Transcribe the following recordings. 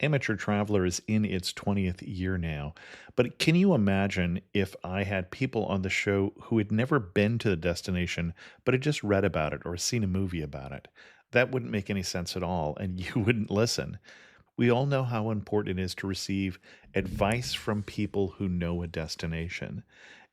Amateur Traveler is in its 20th year now, but can you imagine if I had people on the show who had never been to the destination, but had just read about it or seen a movie about it? That wouldn't make any sense at all, and you wouldn't listen. We all know how important it is to receive advice from people who know a destination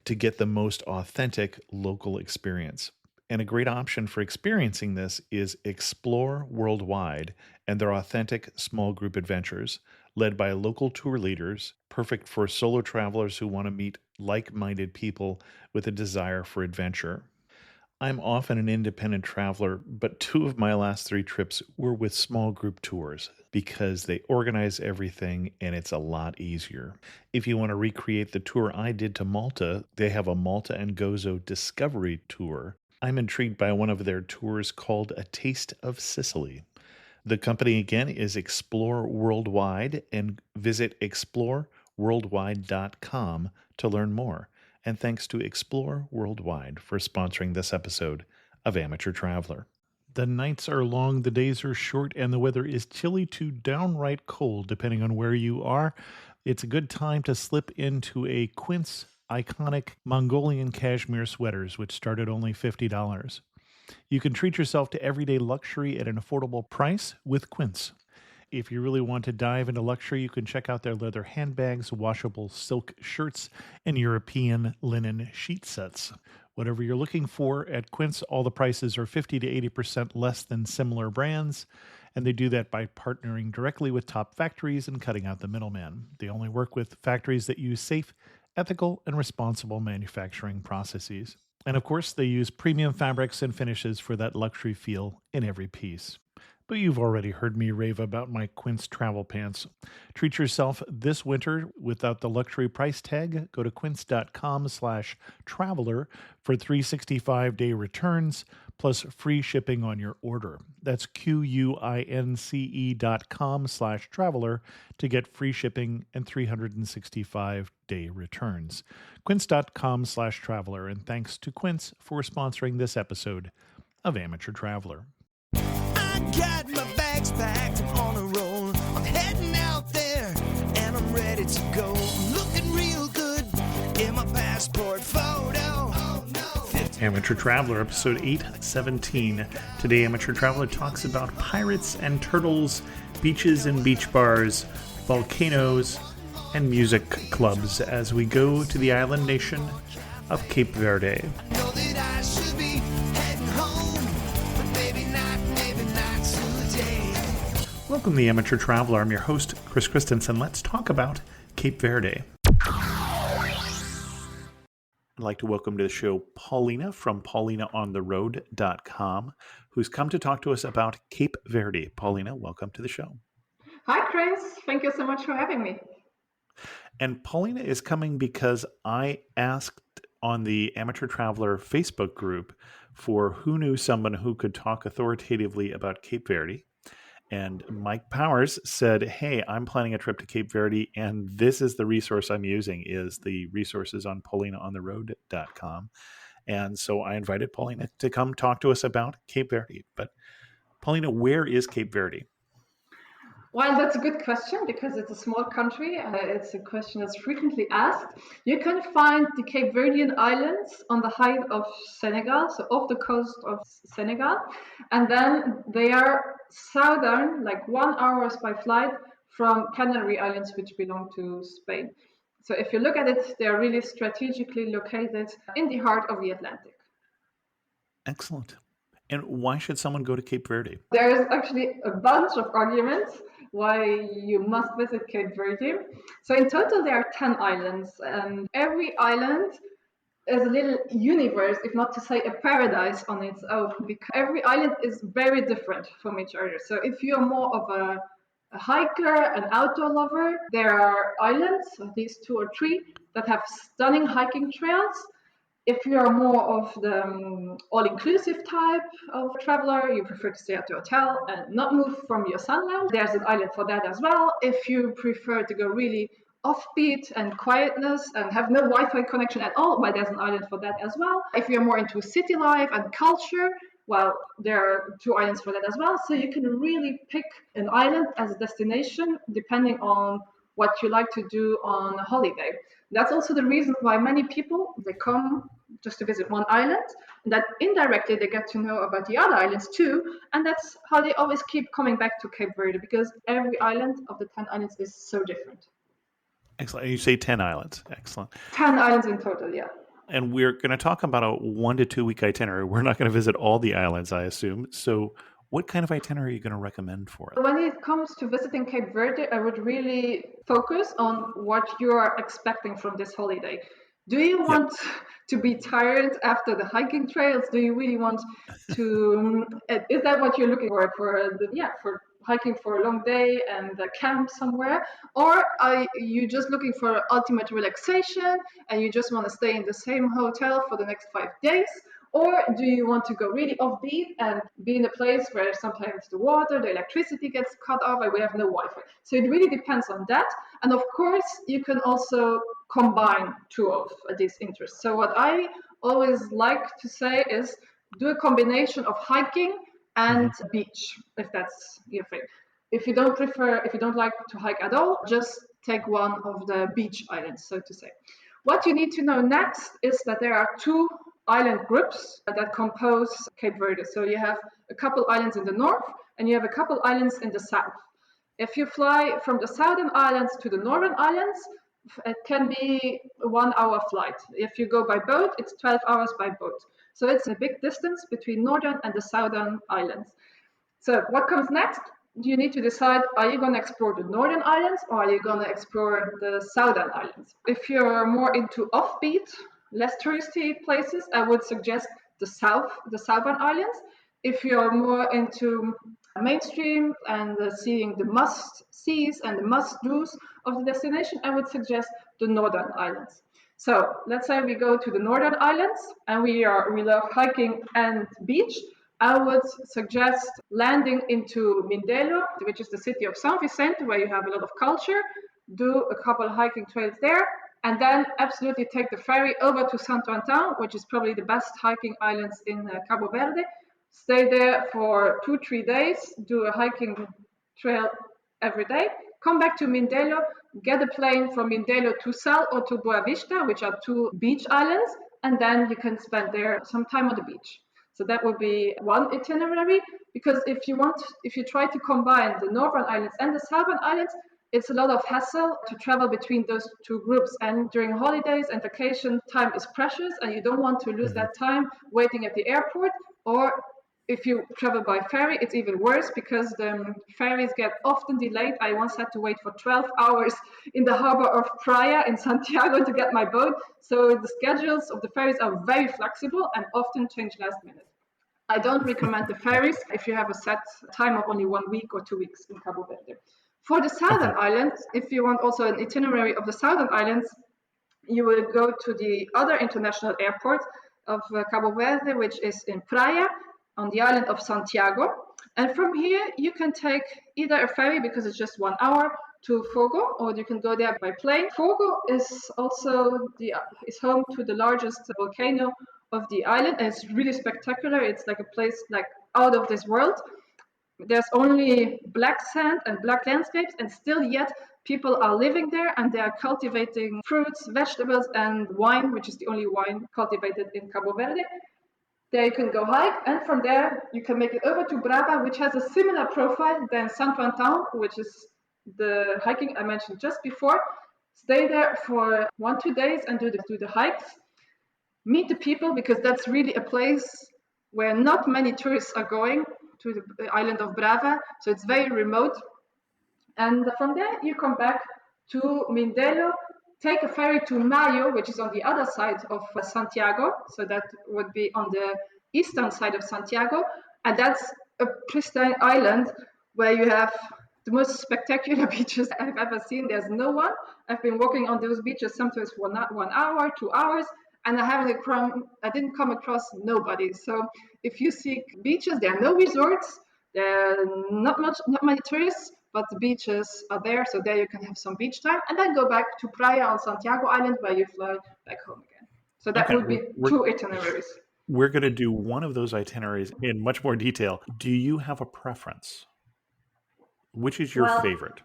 to get the most authentic local experience. And a great option for experiencing this is Explore Worldwide and their authentic small group adventures, led by local tour leaders, perfect for solo travelers who want to meet like minded people with a desire for adventure. I'm often an independent traveler, but two of my last three trips were with small group tours because they organize everything and it's a lot easier. If you want to recreate the tour I did to Malta, they have a Malta and Gozo Discovery Tour. I'm intrigued by one of their tours called A Taste of Sicily. The company again is Explore Worldwide, and visit exploreworldwide.com to learn more. And thanks to Explore Worldwide for sponsoring this episode of Amateur Traveler. The nights are long, the days are short, and the weather is chilly to downright cold, depending on where you are. It's a good time to slip into a Quince iconic Mongolian cashmere sweaters, which start at only $50. You can treat yourself to everyday luxury at an affordable price with Quince. If you really want to dive into luxury, you can check out their leather handbags, washable silk shirts, and European linen sheet sets. Whatever you're looking for at Quince, all the prices are 50 to 80% less than similar brands, and they do that by partnering directly with top factories and cutting out the middleman. They only work with factories that use safe, ethical, and responsible manufacturing processes. And of course, they use premium fabrics and finishes for that luxury feel in every piece. But you've already heard me rave about my Quince travel pants. Treat yourself this winter without the luxury price tag. Go to quince.com/traveler for 365-day returns plus free shipping on your order. That's QUINCE.com/traveler to get free shipping and 365-day returns. Quince.com/traveler. And thanks to Quince for sponsoring this episode of Amateur Traveler. I got my bags packed, I'm on a roll. I'm heading out there and I'm ready to go. I'm looking real good in my passport photo. Oh, no. Amateur Traveler, episode 817. Today, Amateur Traveler talks about pirates and turtles, beaches and beach bars, volcanoes, and music clubs as we go to the island nation of Cape Verde. Know that I should be heading home, but maybe not today. Welcome to the Amateur Traveler. I'm your host, Chris Christensen. Let's talk about Cape Verde. I'd like to welcome to the show Paulina from paulinaontheroad.com, who's come to talk to us about Cape Verde. Paulina, welcome to the show. Hi, Chris. Thank you so much for having me. And Paulina is coming because I asked on the Amateur Traveler Facebook group for who knew someone who could talk authoritatively about Cape Verde. And Mike Powers said, hey, I'm planning a trip to Cape Verde, and this is the resource I'm using, is the resources on paulinaontheroad.com. And so I invited Paulina to come talk to us about Cape Verde. But Paulina, where is Cape Verde? Well, that's a good question because it's a small country. It's a question that's frequently asked. You can find the Cape Verdean islands on the height of Senegal, so off the coast of Senegal. And then they are southern, like 1 hour by flight from Canary Islands, which belong to Spain. So if you look at it, they're really strategically located in the heart of the Atlantic. Excellent. And why should someone go to Cape Verde? There's actually a bunch of arguments why you must visit Cape Verde. So in total, there are 10 islands, and every island is a little universe, if not to say a paradise on its own, because every island is very different from each other. So if you're more of a hiker, an outdoor lover, there are islands, at least 2 or 3, that have stunning hiking trails. If you're more of the all-inclusive type of traveler, you prefer to stay at the hotel and not move from your sun lounge, there's an island for that as well. If you prefer to go really offbeat and quietness and have no Wi-Fi connection at all, well, there's an island for that as well. If you're more into city life and culture, Well, there are two islands for that as well. So you can really pick an island as a destination depending on what you like to do on a holiday. That's also the reason why many people they come just to visit one island, and that indirectly they get to know about the other islands too, and that's how they always keep coming back to Cape Verde because every island of the 10 islands is so different. Excellent. And you say 10 islands. Excellent. 10 islands in total, yeah. And we're going to talk about a 1 to 2 week itinerary. We're not going to visit all the islands, I assume. So, what kind of itinerary are you going to recommend for us? When it comes to visiting Cape Verde, I would really focus on what you are expecting from this holiday. Do you Yep. want to be tired after the hiking trails? Do you really want to? Is that what you're looking for hiking for a long day and a camp somewhere, or are you just looking for ultimate relaxation and you just want to stay in the same hotel for the next 5 days? Or do you want to go really offbeat and be in a place where sometimes the water, the electricity gets cut off and we have no Wi-Fi? So it really depends on that. And of course, you can also combine two of these interests. So what I always like to say is do a combination of hiking and Hmm. beach, if that's your thing. If you don't like to hike at all, just take one of the beach islands, so to say. What you need to know next is that there are two island groups that compose Cape Verde. So you have a couple islands in the north and you have a couple islands in the south. If you fly from the southern islands to the northern islands, it can be a 1 hour flight. If you go by boat, it's 12 hours by boat. So it's a big distance between northern and the southern islands. So what comes next? You need to decide, are you going to explore the northern islands or are you going to explore the southern islands? If you're more into offbeat, less touristy places, I would suggest the southern islands. If you're more into mainstream and seeing the must sees and the must do's of the destination, I would suggest the northern islands. So let's say we go to the northern islands and we love hiking and beach. I would suggest landing into Mindelo, which is the city of San Vicente, where you have a lot of culture. Do a couple hiking trails there, and then absolutely take the ferry over to Santo Antão, which is probably the best hiking islands in Cabo Verde. Stay there for 2-3 days, do a hiking trail every day. Come back to Mindelo, get a plane from Mindelo to Sal or to Boa Vista, which are two beach islands, and then you can spend there some time on the beach. So that would be one itinerary, because if you try to combine the northern islands and the southern islands, it's a lot of hassle to travel between those two groups. And during holidays and vacation, time is precious, and you don't want to lose Hmm. that time waiting at the airport. Or if you travel by ferry, it's even worse because the ferries get often delayed. I once had to wait for 12 hours in the harbor of Praia in Santiago to get my boat. So the schedules of the ferries are very flexible and often change last minute. I don't recommend the ferries if you have a set time of only 1 week or 2 weeks in Cabo Verde. For the Okay. southern islands, if you want also an itinerary of the southern islands, you will go to the other international airport of Cabo Verde, which is in Praia on the island of Santiago. And from here, you can take either a ferry because it's just 1 hour to Fogo, or you can go there by plane. Fogo is also is home to the largest volcano of the island, and it's really spectacular. It's like a place like out of this world. There's only black sand and black landscapes, and still yet people are living there and they are cultivating fruits, vegetables, and wine, which is the only wine cultivated in Cabo Verde. There you can go hike, and from there you can make it over to Brava, which has a similar profile than Santo Antão, which is the hiking I mentioned just before. Stay there for 1-2 days and do the hikes. Meet the people, because that's really a place where not many tourists are going, to the island of Brava. So it's very remote. And from there, you come back to Mindelo, take a ferry to Mayo, which is on the other side of Santiago. So that would be on the eastern side of Santiago. And that's a pristine island where you have the most spectacular beaches I've ever seen. There's no one. I've been walking on those beaches sometimes for 1 hour, 2 hours, and I didn't come across nobody. So if you seek beaches, there are no resorts. There are not many tourists, but the beaches are there. So there you can have some beach time, and then go back to Praia on Santiago Island, where you fly back home again. So that Okay. would be We're two itineraries. We're going to do one of those itineraries in much more detail. Do you have a preference? Which is your Well, favorite?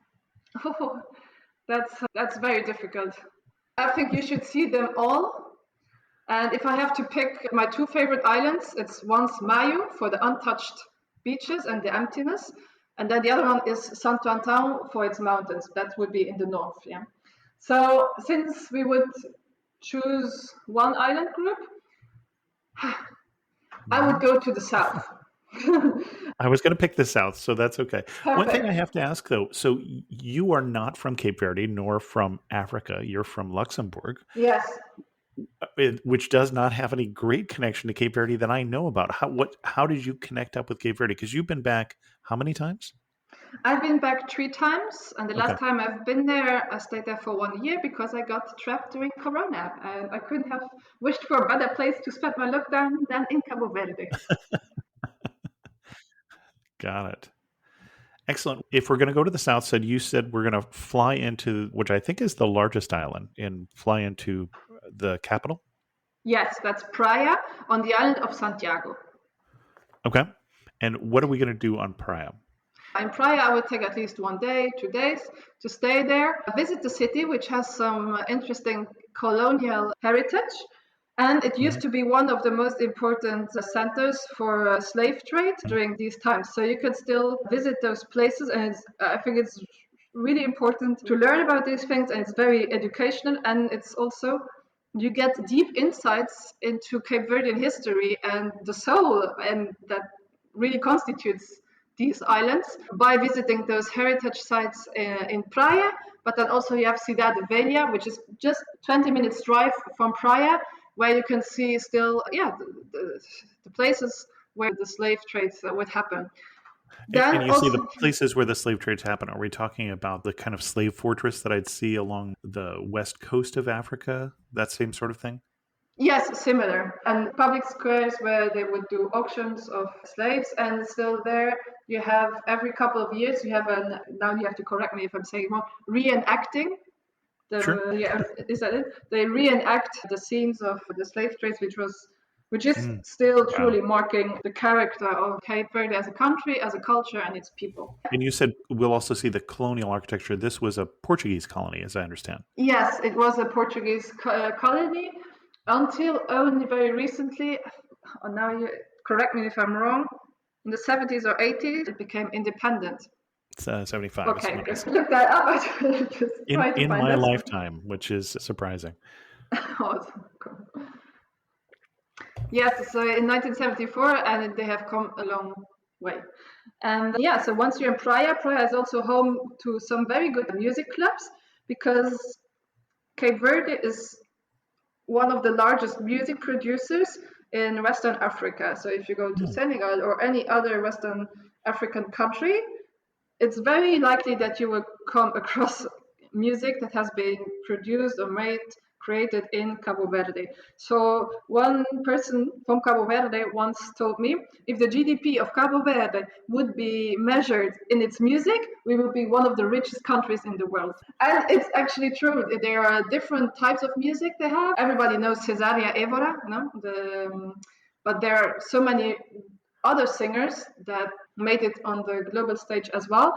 that's very difficult. I think you should see them all. And if I have to pick my two favorite islands, it's one's Mayo for the untouched beaches and the emptiness, and then the other one is Santo Antão for its mountains. That would be in the north. Yeah. So since we would choose one island group, I would Mhm. go to the south. I was going to pick the South, so that's okay. One thing I Perfect. have to ask, though, so you are not from Cape Verde nor from Africa. You're from Luxembourg, Yes, which does not have any great connection to Cape Verde that I know about. How did you connect up with Cape Verde? Because you've been back how many times? I've been back 3 times, and the Okay. last time I've been there, I stayed there for 1 year because I got trapped during Corona, and I couldn't have wished for a better place to spend my lockdown than in Cabo Verde. Got it. Excellent. If we're going to go to the south side, you said we're going to fly into, which I think is the largest island, and fly into the capital. Yes, that's Praia on the island of Santiago. Okay. And what are we going to do on Praia? In Praia, I would take at least 1 day, 2 days to stay there, visit the city, which has some interesting colonial heritage. And it used Mhm. to be one of the most important centers for slave trade during these times. So you can still visit those places, and I think it's really important to learn about these things, and it's very educational. And it's also, you get deep insights into Cape Verdean history and the soul, and that really constitutes these islands by visiting those heritage sites in Praia. But then also you have Cidade Velha, which is just 20 minutes drive from Praia, where you can see still, yeah, the places where the slave trades would happen. And Then you see the also, places where the slave trades happen. Are we talking about the kind of slave fortress that I'd see along the west coast of Africa? That same sort of thing? yes, similar. And public squares where they would do auctions of slaves, and still there you have every couple of years you have now you have to correct me if I'm saying wrong, reenacting Sure. yeah, is that it? They reenact the scenes of the slave trades, which is Mm, still wow. truly marking the character of Cape Verde as a country, as a culture, and its people. And you said we'll also see the colonial architecture. This was a Portuguese colony, as I understand. Yes, it was a Portuguese colony until only very recently. Now you correct me if I'm wrong. In the 70s or 80s, it became independent. It's 75 is Okay, what I good. said. Look that up. I just try to In find my this. lifetime, which is surprising. Awesome. Cool. Yes, so in 1974, and they have come a long way. And yeah, so once you're in Praia, Praia is also home to some very good music clubs because Cape Verde is one of the largest music producers in Western Africa. So if you go to Hmm. Senegal or any other Western African country, it's very likely that you will come across music that has been produced or made created in Cabo Verde. So one person from Cabo Verde once told me, if the GDP of Cabo Verde would be measured in its music, we would be one of the richest countries in the world. And it's actually true. There are different types of music they have. Everybody knows Cesaria Evora, no? But there are so many other singers that made it on the global stage as well.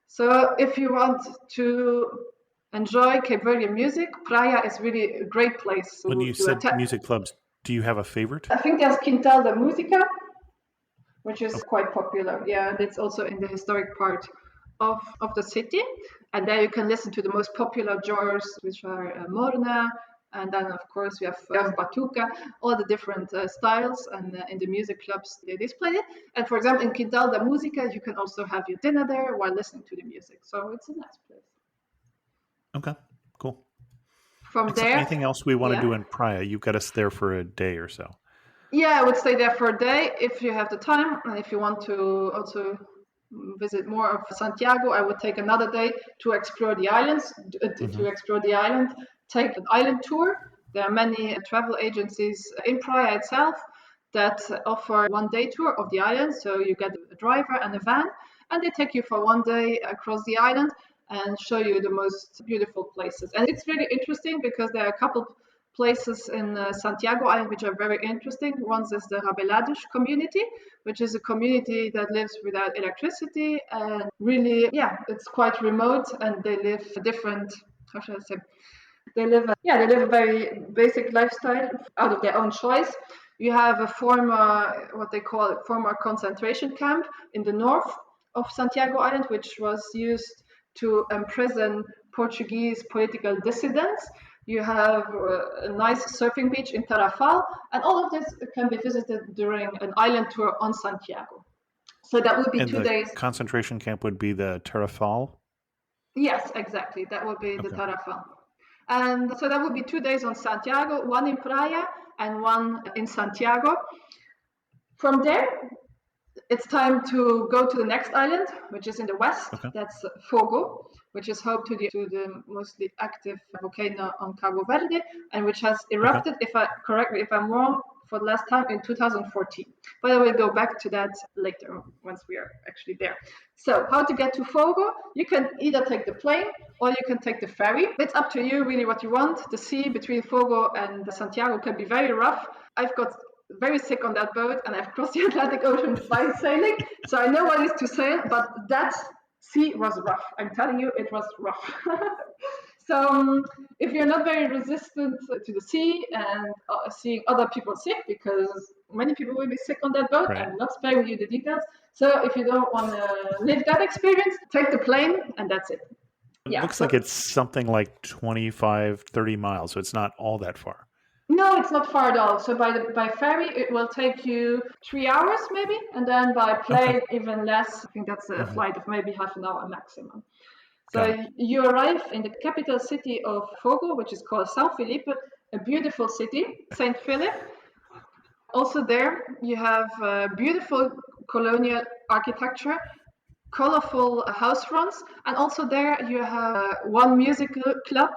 So if you want to enjoy Cape Verdean music, Praia is really a great place When you to said attend. music clubs, do you have a favorite? I think there's Quintal da Música, which is Okay. quite popular. Yeah, and it's also in the historic part of the city. And there you can listen to the most popular genres, which are Morna, and then of course we have Batuca, all the different styles, and in the music clubs they display it. And for example, in Quintal da Música, you can also have your dinner there while listening to the music. So it's a nice place. Okay. Cool. From Excellent. there, Anything else we want to yeah, do in Praia? You've got us there for a day or so. yeah, I would stay there for a day if you have the time, and if you want to also visit more of Santiago, I would take another day to explore the islands, Hmm. to explore the island, take an island tour. There are many travel agencies in Praia itself that offer 1 day tour of the island. So you get a driver and a van, and they take you for 1 day across the island and show you the most beautiful places. And it's really interesting because there are a couple places in Santiago Island which are very interesting. One is the Rabelados community, which is a community that lives without electricity, and really, yeah, it's quite remote, and they live a different, how should I say, they live a very basic lifestyle out of their own choice. You have a former, what they call a former concentration camp in the north of Santiago Island, which was used to imprison Portuguese political dissidents. You have a nice surfing beach in Tarrafal, and all of this can be visited during an island tour on Santiago. So that would be And 2 days. the concentration camp would be the Tarrafal? Yes, exactly. That would be the Okay. Tarrafal. And so that would be 2 days on Santiago, one in Praia and one in Santiago. From there, it's time to go to the next island, which is in the west. Okay. That's Fogo, which is home to the mostly active volcano on Cabo Verde, and which has erupted, correct me if I'm wrong, for the last time in 2014. But I will go back to that later once we are actually there. So how to get to Fogo? You can either take the plane or you can take the ferry. It's up to you really what you want. The sea between Fogo and Santiago can be very rough. I've got very sick on that boat, and I've crossed the Atlantic Ocean by sailing, so I know what is to sail, but that sea was rough. I'm telling you, it was rough. So if you're not very resistant to the sea and seeing other people sick, because many people will be sick on that boat, Right. I'm not sparing you the details. So if you don't want to live that experience, take the plane, and that's it. It looks like it's something like 25, 30 miles, so it's not all that far. No, it's not far at all. So by ferry, it will take you 3 hours maybe, and then by plane, even less. I think that's a flight of maybe half an hour maximum. So you arrive in the capital city of Fogo, which is called São Felipe, a beautiful city, Saint Philip. Also there, you have beautiful colonial architecture, colorful house fronts, and also there you have one music club.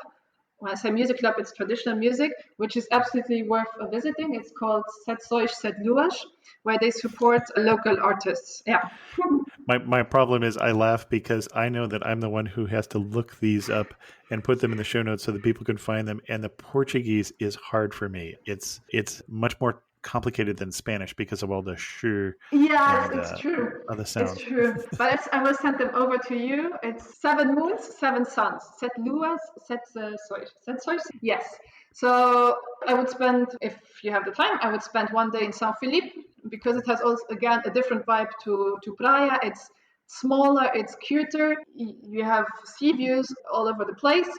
When I say music club, it's traditional music, which is absolutely worth visiting. It's called Sete Sóis, Sete Luas, where they support local artists. Yeah. My problem is I laugh because I know that I'm the one who has to look these up and put them in the show notes so that people can find them. And the Portuguese is hard for me. It's much more complicated than Spanish because of all the sh. Yes, and, it's true. Other sounds. It's true. But I will send them over to you. It's 7 moons, 7 suns. Sete luas, sete sóis. Sete sóis? Yes. So I would spend, if you have the time, I would spend 1 day in São Felipe because it has also, again, a different vibe to Praia. It's smaller, it's cuter. You have sea views all over the place.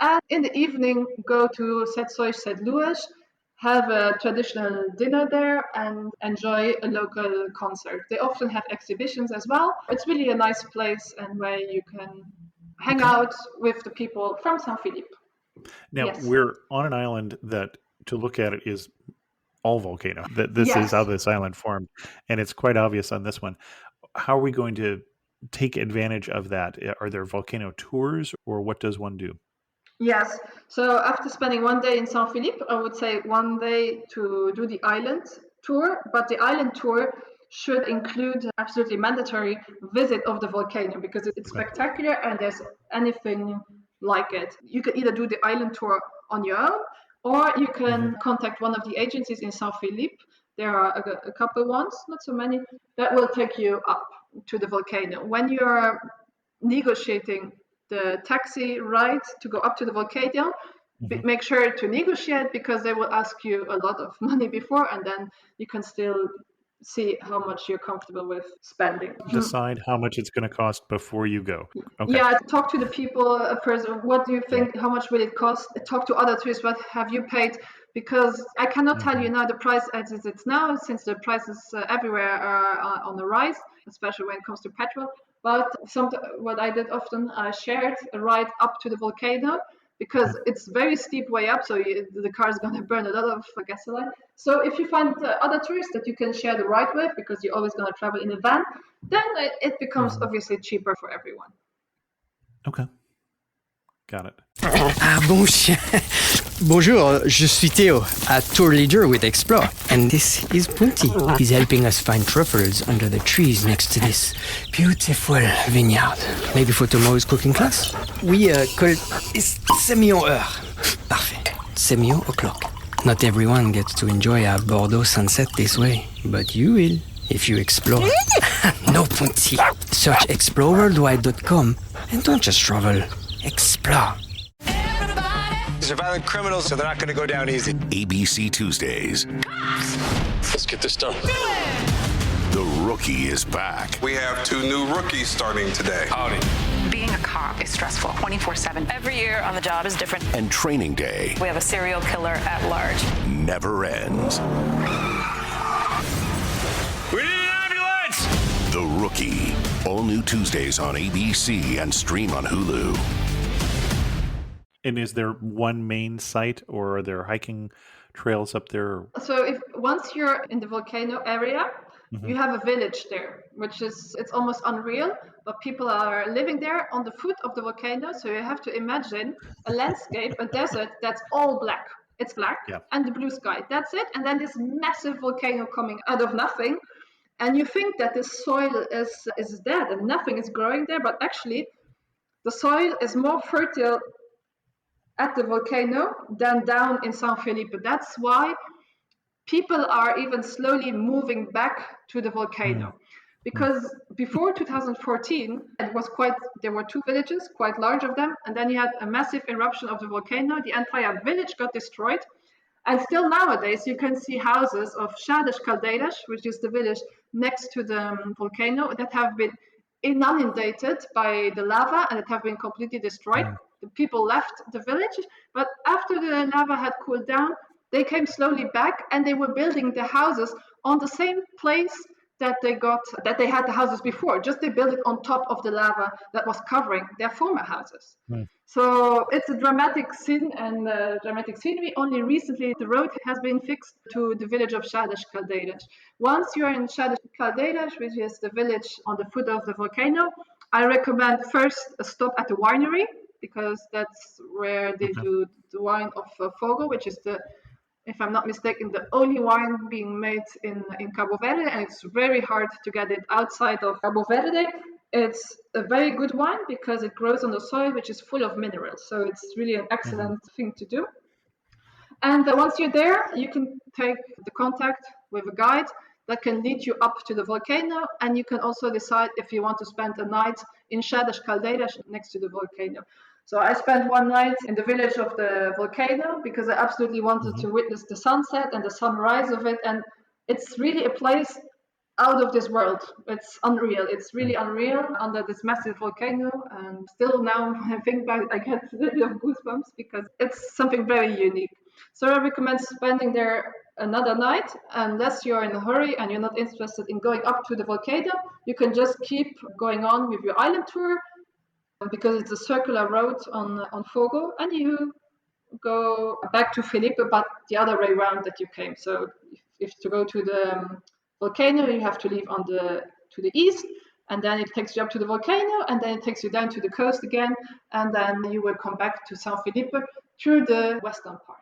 And in the evening, go to Sete Sóis, Sete Luas, have a traditional dinner there, and enjoy a local concert. They often have exhibitions as well. It's really a nice place and where you can hang out with the people from São Felipe. Now, we're on an island that, to look at it, is all volcano. This is how this island formed, and it's quite obvious on this one. How are we going to take advantage of that? Are there volcano tours, or what does one do? Yes. So after spending 1 day in São Felipe, I would say 1 day to do the island tour, but the island tour should include absolutely mandatory visit of the volcano because it's spectacular and there's anything like it. You can either do the island tour on your own, or you can contact one of the agencies in São Felipe. There are a couple ones, not so many, that will take you up to the volcano. When you're negotiating the taxi ride to go up to the volcano, make sure to negotiate because they will ask you a lot of money before, and then you can still see how much you're comfortable with spending. Decide how much it's going to cost before you go. Okay. Yeah, talk to the people first. What do you think? How much will it cost? Talk to other tourists. What have you paid? Because I cannot tell you now the price as it's now, since the prices everywhere are on the rise, especially when it comes to petrol. But what I did often, I shared a ride up to the volcano because it's very steep way up, so the car is going to burn a lot of gasoline. So if you find other tourists that you can share the ride with, because you're always going to travel in a van, then it becomes obviously cheaper for everyone. Okay. Got it. Ah, bon chien. Bonjour, je suis Theo, a tour leader with Explore, and this is Punti. He's helping us find truffles under the trees next to this beautiful vineyard. Maybe for tomorrow's cooking class? Oui, colle 7 millions heure. Parfait. 7 o'clock. Not everyone gets to enjoy a Bordeaux sunset this way, but you will if you explore. No, Punti. Search exploreworldwide.com and don't just travel, explore. These are violent criminals, so they're not going to go down easy. ABC Tuesdays. Let's get this done. The Rookie is back. We have 2 new rookies starting today. Howdy. Being a cop is stressful 24/7. Every year on the job is different. And Training Day We have a serial killer at large. never ends. We need an ambulance! The Rookie. All new Tuesdays on ABC and stream on Hulu. And is there one main site, or are there hiking trails up there? So if once you're in the volcano area, you have a village there, which is, it's almost unreal, but people are living there on the foot of the volcano. So you have to imagine a landscape, a desert that's all black. It's black, Yeah. and the blue sky. That's it. And then this massive volcano coming out of nothing. And you think that the soil is dead and nothing is growing there, but actually the soil is more fertile at the volcano than down in San Felipe. That's why people are even slowly moving back to the volcano. Because before 2014, there were 2 villages, quite large of them, and then you had a massive eruption of the volcano. The entire village got destroyed. And still nowadays, you can see houses of Chadas Caldeiras, which is the village next to the volcano, that have been inundated by the lava and that have been completely destroyed. The people left the village, but after the lava had cooled down, they came slowly back, and they were building the houses on the same place that they had the houses before. Just they built it on top of the lava that was covering their former houses. So it's a dramatic scene and dramatic scenery. Only recently the road has been fixed to the village of Chadas Caldeiras. Once you're in Chadas Caldeiras, which is the village on the foot of the volcano, I recommend first a stop at the winery, because that's where they do the wine of Fogo, which is if I'm not mistaken, the only wine being made in Cabo Verde, and it's very hard to get it outside of Cabo Verde. It's a very good wine because it grows on the soil, which is full of minerals. So it's really an excellent thing to do. And once you're there, you can take the contact with a guide that can lead you up to the volcano, and you can also decide if you want to spend a night in Chadas Caldeiras next to the volcano. So I spent one night in the village of the volcano because I absolutely wanted to witness the sunset and the sunrise of it. And it's really a place out of this world. It's unreal. It's really unreal under this massive volcano. And still now I think back, I get a little bit of goosebumps because it's something very unique. So I recommend spending there another night. Unless you're in a hurry and you're not interested in going up to the volcano, you can just keep going on with your island tour, because it's a circular road on Fogo, and you go back to Felipe, but the other way around that you came. So if to go to the volcano, you have to leave to the east, and then it takes you up to the volcano, and then it takes you down to the coast again, and then you will come back to San Felipe through the western part.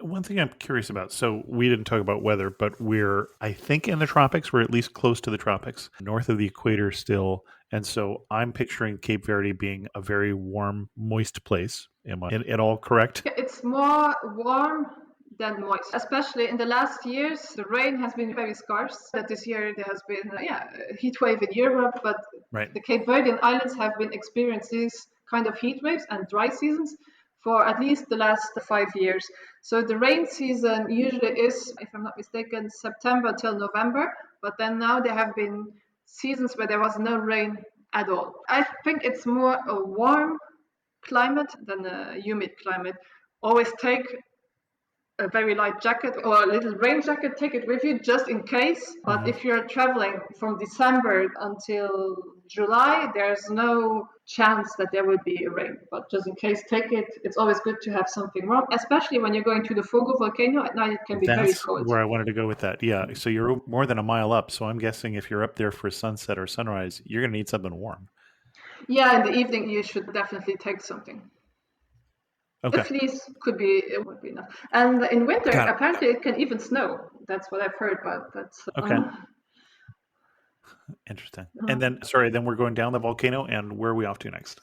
One thing I'm curious about, so we didn't talk about weather, but we're, I think, in the tropics. We're at least close to the tropics, north of the equator still. And so I'm picturing Cape Verde being a very warm, moist place. Am I at all correct? It's more warm than moist, especially in the last years. The rain has been very scarce. That this year there has been a heat wave in Europe, but the Cape Verdean Islands have been experiencing these kind of heat waves and dry seasons for at least the last 5 years. So the rain season usually is, if I'm not mistaken, September till November, but then now there have been seasons where there was no rain at all. I think it's more a warm climate than a humid climate. Always take a very light jacket or a little rain jacket, take it with you just in case. But if you're traveling from December until July, there's no chance that there will be a rain. But just in case, take it. It's always good to have something warm, especially when you're going to the Fogo volcano. At night, it can be very cold. That's where I wanted to go with that. Yeah. So you're more than a mile up. So I'm guessing if you're up there for sunset or sunrise, you're going to need something warm. Yeah, in the evening, you should definitely take something. Okay. A fleece would be enough. And in winter, apparently it can even snow. That's what I've heard, but that's... Okay. Interesting. And then, sorry, then we're going down the volcano, and where are we off to next?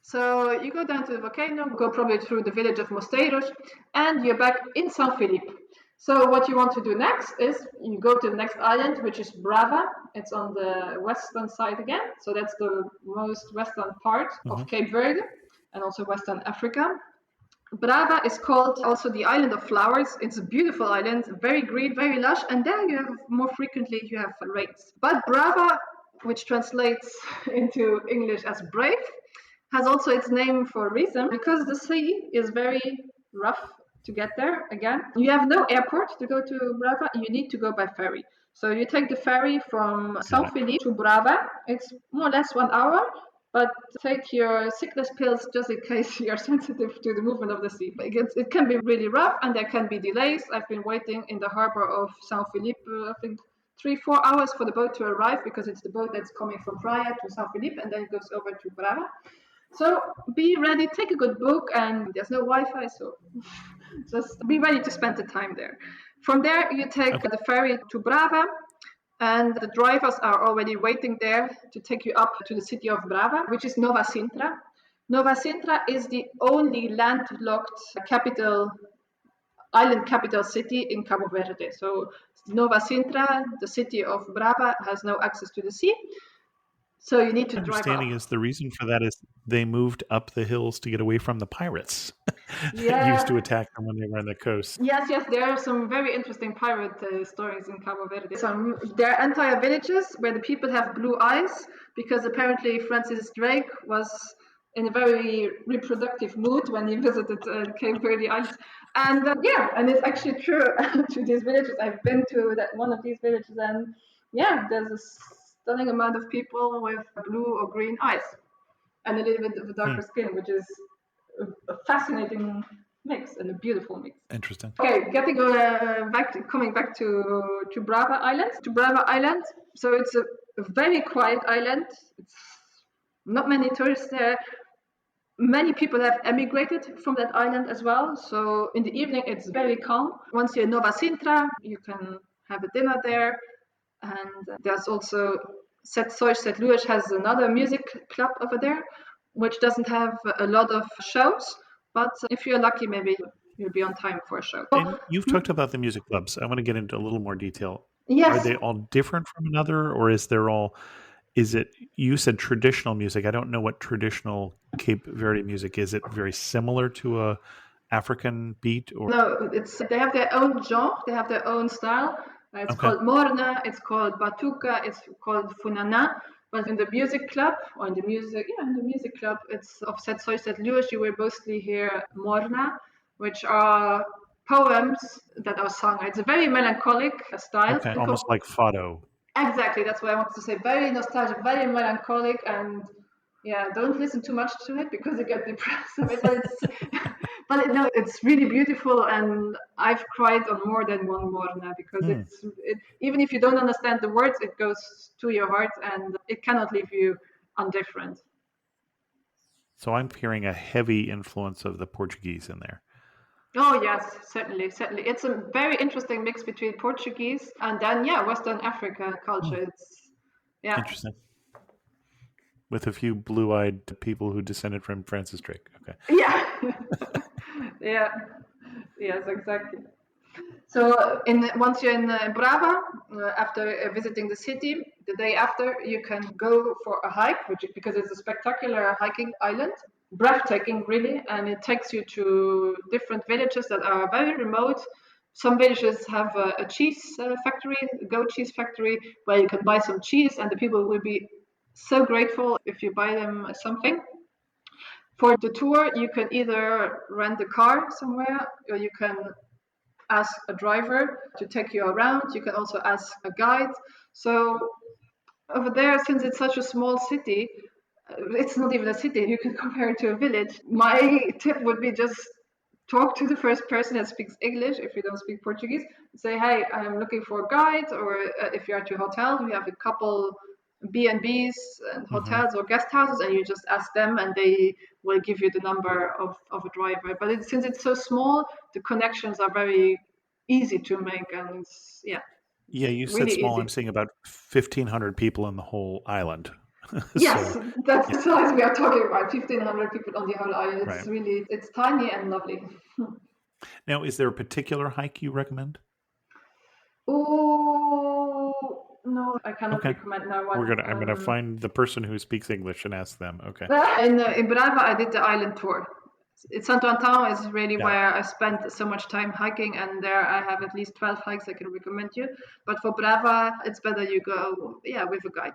So you go down to the volcano, go probably through the village of Mosteiros, and you're back in São Felipe. So what you want to do next is you go to the next island, which is Brava. It's on the western side again. So that's the most western part of Cape Verde and also Western Africa. Brava is called also the island of flowers. It's a beautiful island, very green, very lush, and there you have more frequently you have rains. But Brava, which translates into English as brave, has also its name for a reason because the sea is very rough to get there. Again, you have no airport to go to Brava. You need to go by ferry. So you take the ferry from São Felipe to Brava. It's more or less 1 hour, but take your sickness pills just in case you're sensitive to the movement of the sea. It can be really rough and there can be delays. I've been waiting in the harbor of São Felipe, I think 3-4 hours for the boat to arrive because it's the boat that's coming from Praia to São Felipe and then it goes over to Brava. So be ready, take a good book, and there's no Wi-Fi, so just be ready to spend the time there. From there, you take the ferry to Brava, and the drivers are already waiting there to take you up to the city of Brava, which is Nova Sintra. Nova Sintra is the only landlocked island capital city in Cabo Verde. So Nova Sintra, the city of Brava, has no access to the sea. So you need to drive up. Understanding is the reason for that is they moved up the hills to get away from the pirates that used to attack them when they were on the coast. Yes, there are some very interesting pirate stories in Cabo Verde. There are entire villages where the people have blue eyes because apparently Francis Drake was in a very reproductive mood when he visited Cape Verde Islands. And and it's actually true to these villages. I've been to one of these villages and there's a stunning amount of people with blue or green eyes and a little bit of a darker skin, which is a fascinating mix and a beautiful mix. Interesting. Okay, coming back to Brava Island. To Brava Island, so it's a very quiet island. It's not many tourists there. Many people have emigrated from that island as well. So in the evening, it's very calm. Once you're in Nova Sintra, you can have a dinner there. And there's also St. Louis has another music club over there, which doesn't have a lot of shows. But if you're lucky, maybe you'll be on time for a show. And you've talked about the music clubs. I want to get into a little more detail. Yes. Are they all different from another, or is it, you said traditional music. I don't know what traditional Cape Verde music is. It very similar to a African beat? Or No, they have their own genre, they have their own style. It's called Morna, it's called Batuka, it's called Funana. But in the music club, or in the music club, it's of St. Louis, you will mostly hear Morna, which are poems that are sung. It's a very melancholic style. Okay, almost like Fado. Exactly, that's what I wanted to say. Very nostalgic, very melancholic, and don't listen too much to it because you get depressed. It's really beautiful, and I've cried on more than one Morna because even if you don't understand the words, it goes to your heart and it cannot leave you indifferent. So I'm hearing a heavy influence of the Portuguese in there. Oh yes, certainly. It's a very interesting mix between Portuguese and then Western Africa culture. It's interesting. With a few blue-eyed people who descended from Francis Drake. Okay. Yeah. Yes, exactly. So once you're in Brava, after visiting the city, the day after you can go for a hike, because it's a spectacular hiking island, breathtaking really, and it takes you to different villages that are very remote. Some villages have a cheese factory, a goat cheese factory, where you can buy some cheese, and the people will be so grateful if you buy them something. For the tour, you can either rent a car somewhere, or you can ask a driver to take you around. You can also ask a guide. So over there, since it's such a small city, it's not even a city, you can compare it to a village. My tip would be just talk to the first person that speaks English if you don't speak Portuguese. Say, hey, I'm looking for a guide, or if you're at your hotel, you have a couple B&Bs and hotels or guest houses, and you just ask them and they will give you the number of a driver. But since it's so small, the connections are very easy to make, and you said really small. easy. I'm seeing about 1,500 people in the whole island. Yes, So, that's yeah, the size we are talking about. 1,500 people on the whole island. right. It's tiny and lovely. Now, is there a particular hike you recommend? Oh no, I cannot Okay. recommend that one. I'm gonna find the person who speaks English and ask them. Okay. In Brava, I did the island tour. Santo Antão is really Got it. where I spent so much time hiking, and there I have at least 12 hikes I can recommend you. But for Brava, it's better you go, yeah, with a guide.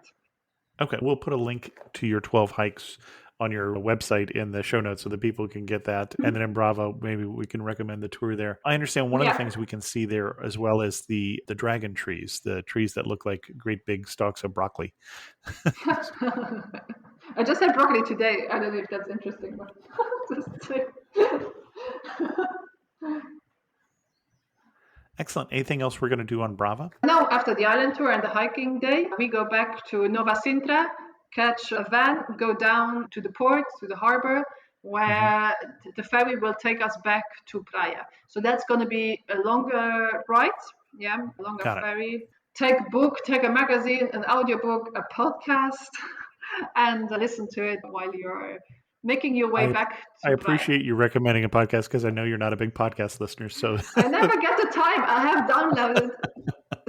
Okay. We'll put a link to your 12 hikes on your website in the show notes so that people can get that. And then in Bravo, maybe we can recommend the tour there. I understand one of the Yeah. things we can see there as well is the dragon trees, the trees that look like great big stalks of broccoli. I just had broccoli today. I don't know if that's interesting, but Excellent. Anything else we're going to do on Brava? No, after the island tour and the hiking day, we go back to Nova Sintra, catch a van, go down to the port, to the harbor, where the ferry will take us back to Praia. So that's going to be a longer ride, yeah, a longer Got it. ferry. Take a book, take a magazine, an audiobook, a podcast, and listen to it while you're making your way back I to Praia. appreciate you recommending a podcast because I know you're not a big podcast listener. So I never get the time. I have downloaded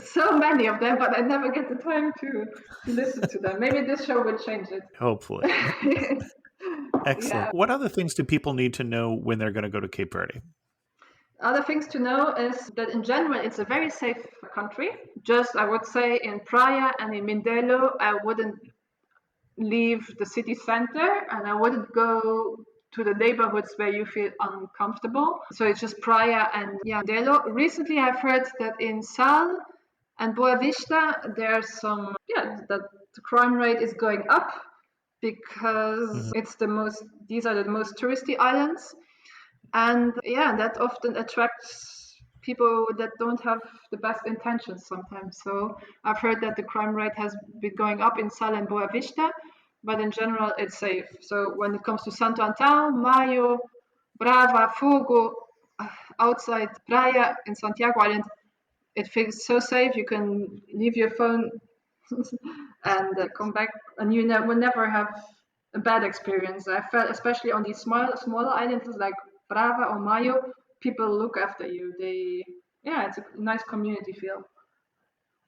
so many of them, but I never get the time to listen to them. Maybe this show will change it. hopefully. Excellent. Yeah. What other things do people need to know when they're going to go to Cape Verde? Other things to know is that in general, it's a very safe country. Just, I would say, in Praia and in Mindelo, I wouldn't leave the city center and I wouldn't go to the neighborhoods where you feel uncomfortable. So it's just Praia and Mindelo. Recently, I've heard that in Sal and Boa Vista, there's some, that the crime rate is going up because these are the most touristy islands. And that often attracts people that don't have the best intentions sometimes. So I've heard that the crime rate has been going up in Sal and Boa Vista, but in general, it's safe. So when it comes to Santo Antão, Maio, Brava, Fogo, outside Praia in Santiago Island, it feels so safe. You can leave your phone and come back, and you will never have a bad experience. I felt, especially on these smaller islands like Brava or Mayo, people look after you. It's a nice community feel.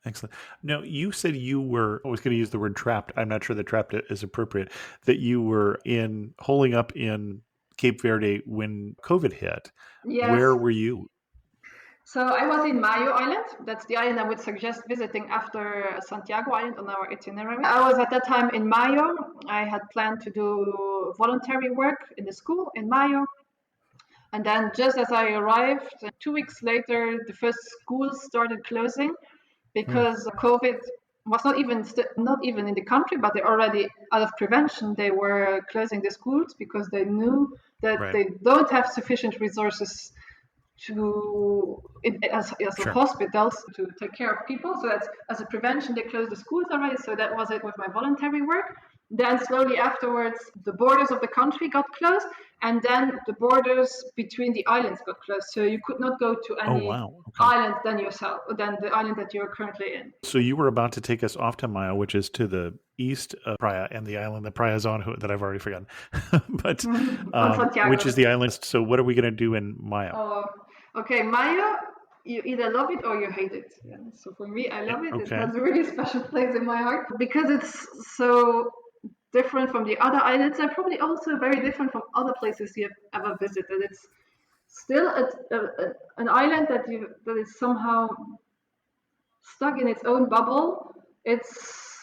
Excellent. Now, you said you were, I was going to use the word trapped. I'm not sure that trapped is appropriate, that you were holding up in Cape Verde when COVID hit. Yes. Where were you? So I was in Mayo Island. That's the island I would suggest visiting after Santiago Island on our itinerary. I was at that time in Mayo. I had planned to do voluntary work in the school in Mayo. And then just as I arrived, 2 weeks later, the first schools started closing because COVID was not even in the country, but they already, out of prevention, they were closing the schools because they knew that they don't have sufficient resources as hospitals to take care of people. So that's, as a prevention, they closed the schools already. So that was it with my voluntary work. Then slowly afterwards, the borders of the country got closed, and then the borders between the islands got closed. So you could not go to any island than the island that you're currently in. So you were about to take us off to Mayo, which is to the east of Praia, and the island that Praia is on, that I've already forgotten, but which is the island. So what are we going to do in Mayo? Okay, Mayo, you either love it or you hate it. Yeah. So for me, I love it. Okay. It has a really special place in my heart because it's so different from the other islands and probably also very different from other places you have ever visited. It's still an island that is somehow stuck in its own bubble. It's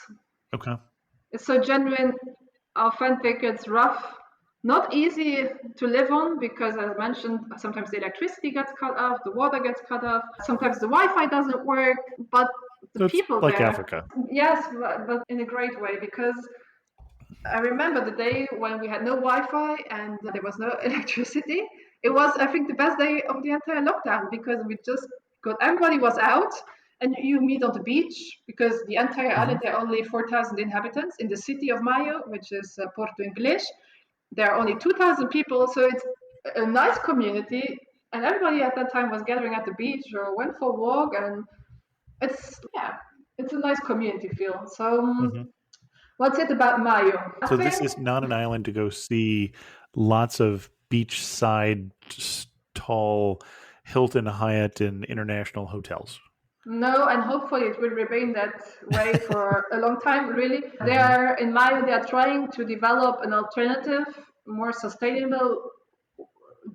so genuine, authentic, it's rough. Not easy to live on because, as I mentioned, sometimes the electricity gets cut off, the water gets cut off, sometimes the Wi-Fi doesn't work, but the people like there... Africa. Yes, but in a great way, because I remember the day when we had no Wi-Fi and there was no electricity. It was, I think, the best day of the entire lockdown because everybody was out and you meet on the beach because the entire island, there are only 4,000 inhabitants. In the city of Mayo, which is Porto Inglês, there are only 2,000 people, so it's a nice community, and everybody at that time was gathering at the beach or went for a walk, and it's a nice community feel. So What's it about Mayo? So this is not an island to go see lots of beachside, tall Hilton, Hyatt, and international hotels. No, and hopefully it will remain that way for a long time, really. They are, in Mayo, they are trying to develop an alternative, more sustainable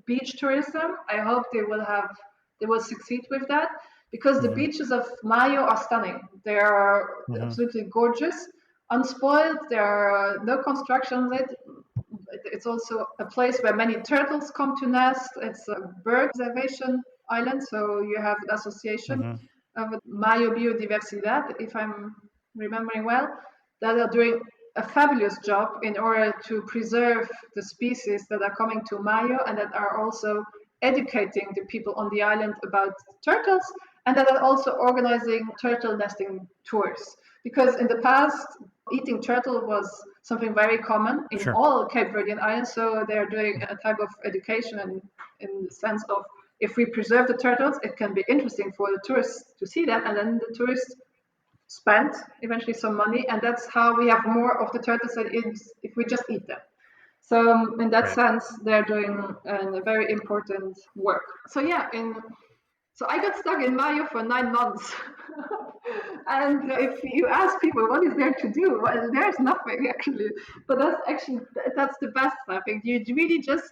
beach tourism. I hope they will succeed with that because the beaches of Mayo are stunning. They are absolutely gorgeous, unspoiled. There are no constructions. It's also a place where many turtles come to nest. It's a bird preservation island, so you have the association of Mayo Biodiversidad, if I'm remembering well, that are doing a fabulous job in order to preserve the species that are coming to Mayo and that are also educating the people on the island about turtles and that are also organizing turtle nesting tours. Because in the past, eating turtle was something very common in all Cape Verdean islands, so they're doing a type of education in the sense of if we preserve the turtles, it can be interesting for the tourists to see them, and then the tourists spend eventually some money, and that's how we have more of the turtles than if we just eat them. So in that sense, they're doing a very important work. So yeah, so I got stuck in Mayo for 9 months. And if you ask people what is there to do, well, there's nothing actually. But that's the best, I think. You really just,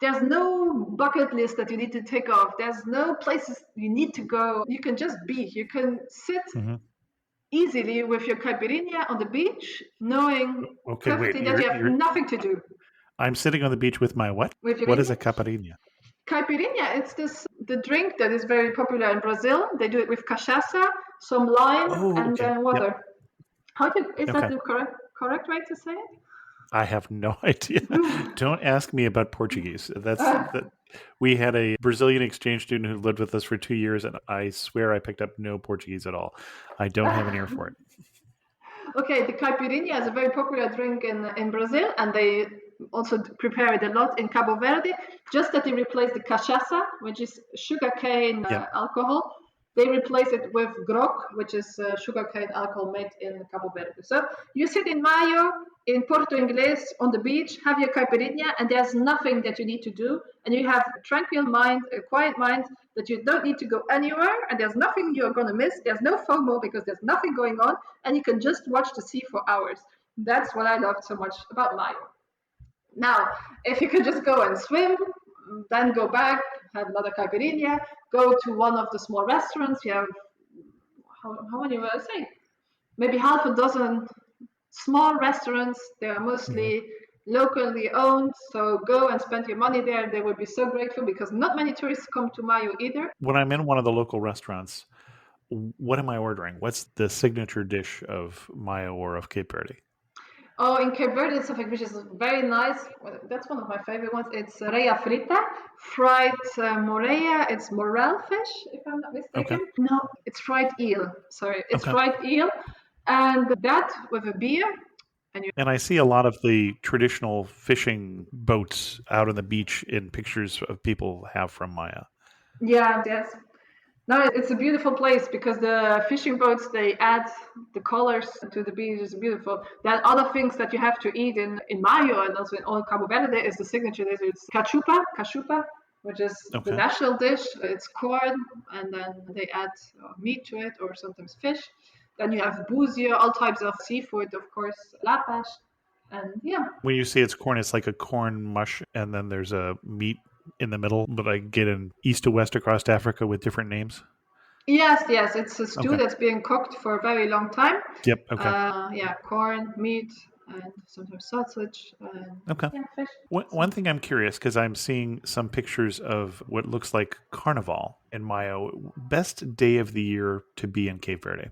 there's no bucket list that you need to take off. There's no places you need to go. You can just be. You can sit easily with your caipirinha on the beach, knowing perfectly that you have nothing to do. I'm sitting on the beach with my what? What is a caipirinha? Caipirinha, it's the drink that is very popular in Brazil. They do it with cachaça, some lime, and then water. Is that the correct way to say it? I have no idea. Don't ask me about Portuguese. We had a Brazilian exchange student who lived with us for 2 years, and I swear I picked up no Portuguese at all. I don't have an ear for it. Okay, the caipirinha is a very popular drink in Brazil, and they also prepare it a lot in Cabo Verde. Just that they replace the cachaça, which is sugarcane alcohol. They replace it with grog, which is sugarcane alcohol made in Cabo Verde. So you sit in Mayo, in Porto Inglés, on the beach, have your caipirinha, and there's nothing that you need to do. And you have a tranquil mind, a quiet mind, that you don't need to go anywhere, and there's nothing you're going to miss. There's no FOMO because there's nothing going on, and you can just watch the sea for hours. That's what I loved so much about Mayo. Now, if you could just go and swim, then go back, have another caipirinha, go to one of the small restaurants. You have, how many were I saying? Maybe half a dozen small restaurants. They are mostly locally owned. So go and spend your money there. They will be so grateful because not many tourists come to Mayo either. When I'm in one of the local restaurants, what am I ordering? What's the signature dish of Mayo or of Cape Verde? Oh, in Cape Verde, it's something which is very nice. That's one of my favorite ones. It's reia frita, fried moreia. It's morel fish, if I'm not mistaken. Okay. No, it's fried eel. Sorry, it's fried eel. And that with a beer. And I see a lot of the traditional fishing boats out on the beach in pictures of people have from Maya. Yeah, yes. No, it's a beautiful place because the fishing boats, they add the colors to the beach. It's beautiful. There are other things that you have to eat in Mayo and also in all Cabo Verde. Is the signature dish. It's cachupa, which is the national dish. It's corn, and then they add meat to it or sometimes fish. Then you have buzio, all types of seafood, of course, lapas, and yeah. When you say it's corn, it's like a corn mush, and then there's a meat in the middle, but I get in east to west across Africa with different names. Yes, it's a stew that's being cooked for a very long time. Yep. Okay. Corn, meat, and sometimes sausage. Fish. One thing I'm curious, because I'm seeing some pictures of what looks like carnival in Mayo. Best day of the year to be in Cape Verde.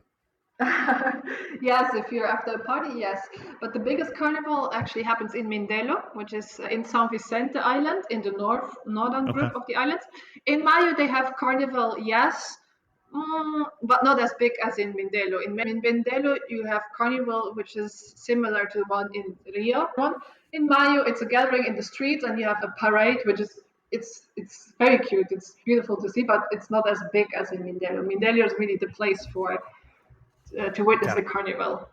Yes, if you're after a party, yes. But the biggest carnival actually happens in Mindelo, which is in São Vicente Island, in the northern group of the islands. In Mayo, they have carnival, yes, but not as big as in Mindelo. In Mindelo, you have carnival, which is similar to one in Rio. In Mayo, it's a gathering in the streets, and you have a parade, which is it's very cute. It's beautiful to see, but it's not as big as in Mindelo. Mindelo is really the place for to witness the carnival.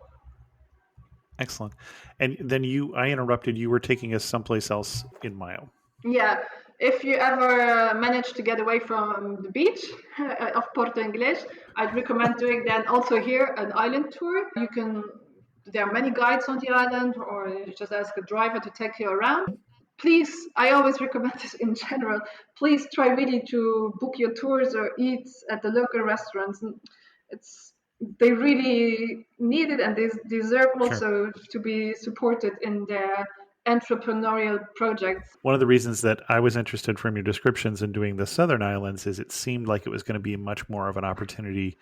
Excellent. And then I interrupted, you were taking us someplace else in Mayo. Yeah, if you ever manage to get away from the beach of Porto Inglês, I'd recommend doing then also here an island tour. There are many guides on the island, or you just ask a driver to take you around. Please, I always recommend this in general. Please try really to book your tours or eat at the local restaurants. It's They really need it, and they deserve Sure. also to be supported in their entrepreneurial projects. One of the reasons that I was interested from your descriptions in doing the Southern Islands is it seemed like it was going to be much more of an opportunity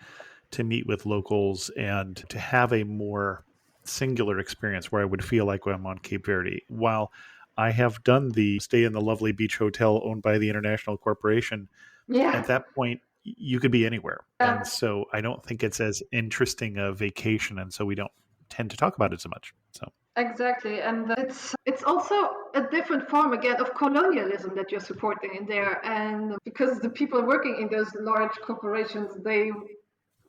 to meet with locals and to have a more singular experience where I would feel like I'm on Cape Verde. While I have done the stay in the lovely beach hotel owned by the international corporation, Yeah. at that point, you could be anywhere. Yeah. And so I don't think it's as interesting a vacation. And so we don't tend to talk about it so much. So Exactly, and it's also a different form again of colonialism that you're supporting in there, and because the people working in those large corporations, they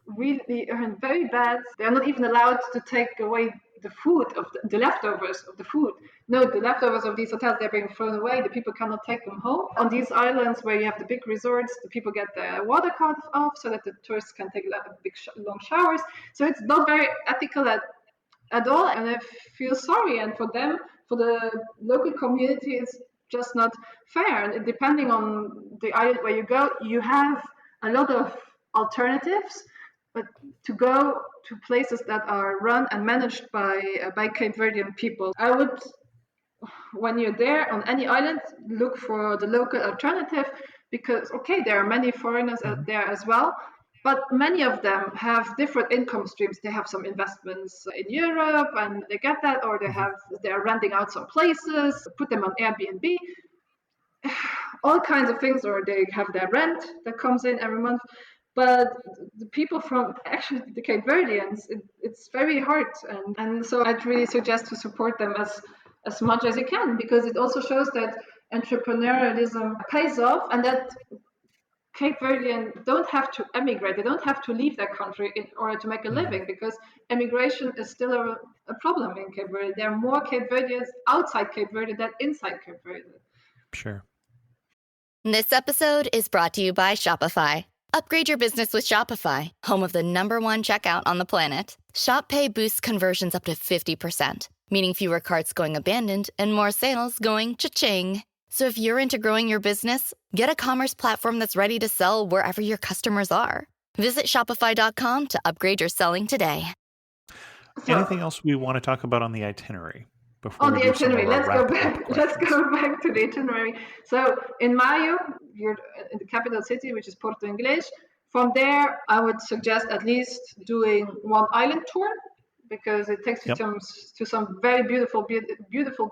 really earn very bad. They're not even allowed to take away the food of the leftovers of the food. No, the leftovers of these hotels, they're being thrown away. The people cannot take them home. On these islands where you have the big resorts, the people get their water cut off so that the tourists can take a lot of big long showers. So it's not very ethical at all, and I feel sorry. And for them, for the local community, it's just not fair. And depending on the island where you go, you have a lot of alternatives, but to go to places that are run and managed by Cape Verdean people, I would, when you're there on any island, look for the local alternative, because okay, there are many foreigners out there as well, but many of them have different income streams. They have some investments in Europe and they get that, or they're renting out some places, put them on Airbnb, all kinds of things, or they have their rent that comes in every month. But the people from actually the Cape Verdeans, it's very hard, and so I'd really suggest to support them as much as you can, because it also shows that entrepreneurialism pays off, and that Cape Verdean don't have to emigrate. They don't have to leave their country in order to make a living, because emigration is still a problem in Cape Verde. There are more Cape Verdeans outside Cape Verde than inside Cape Verde. Sure. This episode is brought to you by Shopify. Upgrade your business with Shopify, home of the #1 checkout on the planet. Shop Pay boosts conversions up to 50%, meaning fewer carts going abandoned and more sales going cha-ching. So if you're into growing your business, get a commerce platform that's ready to sell wherever your customers are. Visit shopify.com to upgrade your selling today. Anything else we want to talk about on the itinerary? Before the itinerary, let's go back to the itinerary. So in Mayo, you're in the capital city, which is Porto Inglês. From there, I would suggest at least doing one island tour, because it takes you to some very beautiful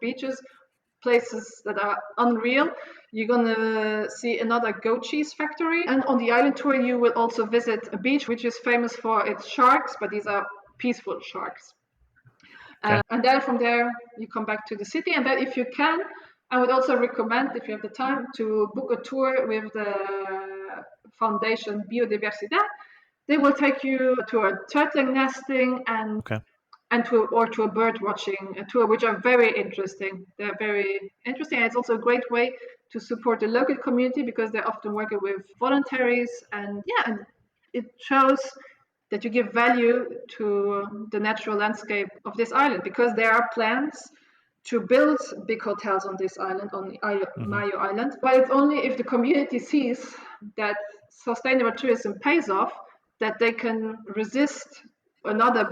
beaches, places that are unreal. You're gonna see another goat cheese factory, and on the island tour you will also visit a beach which is famous for its sharks, but these are peaceful sharks. And then from there you come back to the city, and then if you can, I would also recommend, if you have the time, to book a tour with the Foundation Biodiversidad. They will take you to a turtle nesting and to a bird watching tour, which are very interesting. They're very interesting, and it's also a great way to support the local community, because they're often working with voluntaries, and it shows that you give value to the natural landscape of this island, because there are plans to build big hotels on this island, on the Mayo Island. But it's only if the community sees that sustainable tourism pays off that they can resist another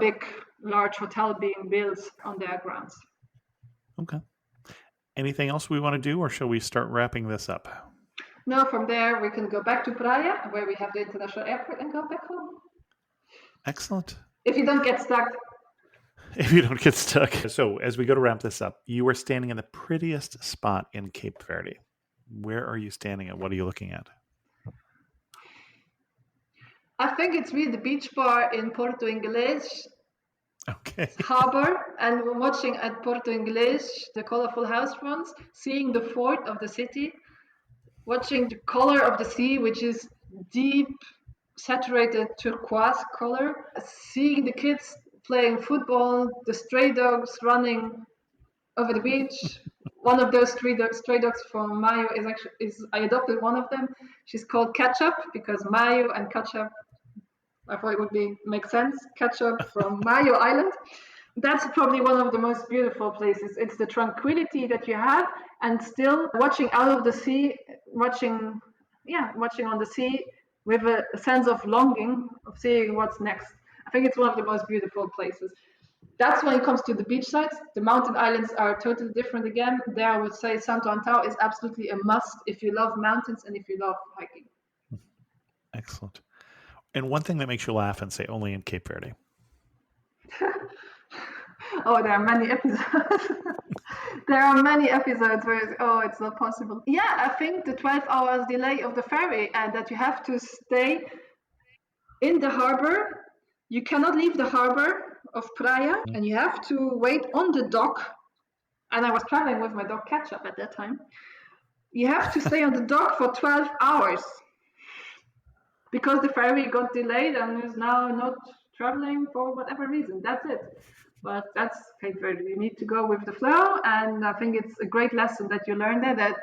large hotel being built on their grounds. Okay. Anything else we want to do, or shall we start wrapping this up? No, from there we can go back to Praia, where we have the international airport, and go back home. Excellent. If you don't get stuck. So as we go to wrap this up, you are standing in the prettiest spot in Cape Verde. Where are you standing and what are you looking at? I think it's really the beach bar in Porto Inglês. Okay. Harbor, and we're watching at Porto Inglês the colorful house fronts, seeing the fort of the city, watching the color of the sea, which is deep saturated turquoise color, seeing the kids playing football, the stray dogs running over the beach. One of those stray dogs from Mayo is I adopted one of them. She's called Ketchup because Mayo and Ketchup, I thought it would make sense. Ketchup from Mayo Island. That's probably one of the most beautiful places. It's the tranquility that you have, and still watching out of the sea, watching on the sea with a sense of longing of seeing what's next. I think it's one of the most beautiful places. That's when it comes to the beach sites. The mountain islands are totally different again. There, I would say Santo Antão is absolutely a must if you love mountains and if you love hiking. Excellent. And one thing that makes you laugh and say only in Cape Verde. Oh, there are many episodes. There are many episodes where it's not possible. Yeah, I think the 12 hours delay of the ferry and that you have to stay in the harbor. You cannot leave the harbor of Praia, and you have to wait on the dock. And I was traveling with my dog Ketchup at that time. You have to stay on the dock for 12 hours because the ferry got delayed and is now not traveling for whatever reason. That's it. But that's Cape Verde. You need to go with the flow, and I think it's a great lesson that you learn there, that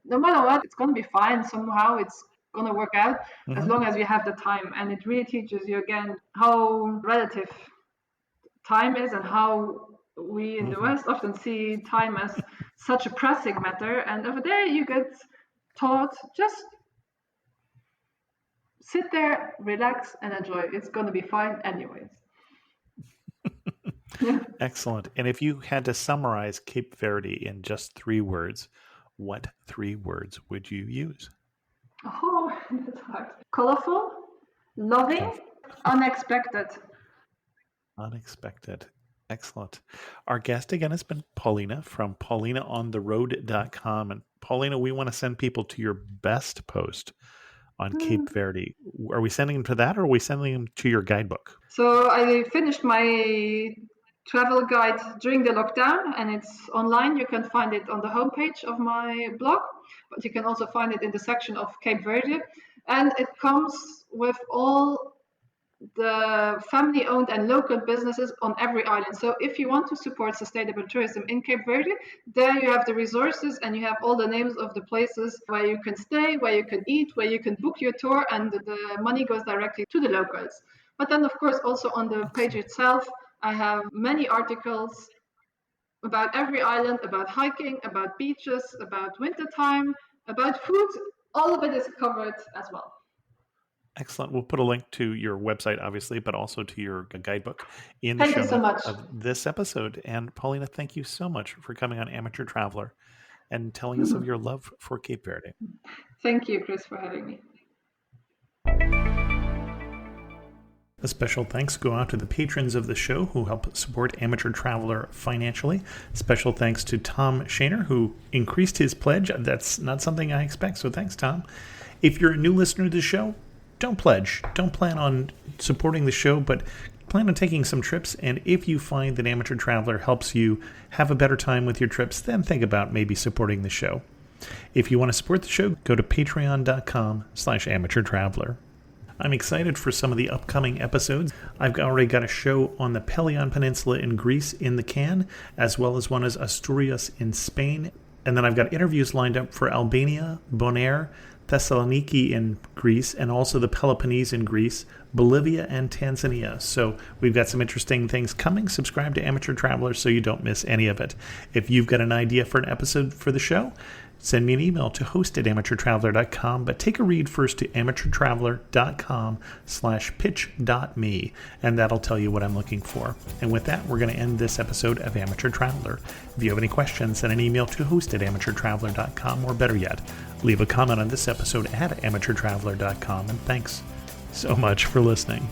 no matter what, it's going to be fine. Somehow it's going to work out as long as you have the time. And it really teaches you again how relative time is, and how we in the West often see time as such a pressing matter. And over there you get taught, just sit there, relax, and enjoy. It's going to be fine anyways. Excellent. And if you had to summarize Cape Verde in just 3 words, what 3 words would you use? Oh, that's hard. Colorful, loving, unexpected. Unexpected. Excellent. Our guest again has been Paulina from paulinaontheroad.com. And Paulina, we want to send people to your best post on Cape Verde. Are we sending them to that, or are we sending them to your guidebook? So I finished my travel guide during the lockdown, and it's online. You can find it on the homepage of my blog, but you can also find it in the section of Cape Verde. And it comes with all the family-owned and local businesses on every island. So if you want to support sustainable tourism in Cape Verde, there you have the resources and you have all the names of the places where you can stay, where you can eat, where you can book your tour, and the money goes directly to the locals. But then, of course, also on the page itself, I have many articles about every island, about hiking, about beaches, about wintertime, about food. All of it is covered as well. Excellent. We'll put a link to your website, obviously, but also to your guidebook in the Thank you so much of this episode. And Paulina, thank you so much for coming on Amateur Traveler and telling us of your love for Cape Verde. Thank you, Chris, for having me. A special thanks go out to the patrons of the show who help support Amateur Traveler financially. Special thanks to Tom Shaner, who increased his pledge. That's not something I expect, so thanks, Tom. If you're a new listener to the show, don't pledge. Don't plan on supporting the show, but plan on taking some trips. And if you find that Amateur Traveler helps you have a better time with your trips, then think about maybe supporting the show. If you want to support the show, go to patreon.com/amateurtraveler. I'm excited for some of the upcoming episodes. I've already got a show on the Pelion Peninsula in Greece in the can, as well as one as Asturias in Spain. And then I've got interviews lined up for Albania, Bonaire, Thessaloniki in Greece, and also the Peloponnese in Greece, Bolivia, and Tanzania. So we've got some interesting things coming. Subscribe to Amateur Traveler so you don't miss any of it. If you've got an idea for an episode for the show, send me an email to host@amateurtraveler.com, but take a read first to amateurtraveler.com/pitch.me, and that'll tell you what I'm looking for. And with that, we're going to end this episode of Amateur Traveler. If you have any questions, send an email to host@amateurtraveler.com, or better yet, leave a comment on this episode at amateurtraveler.com, and thanks so much for listening.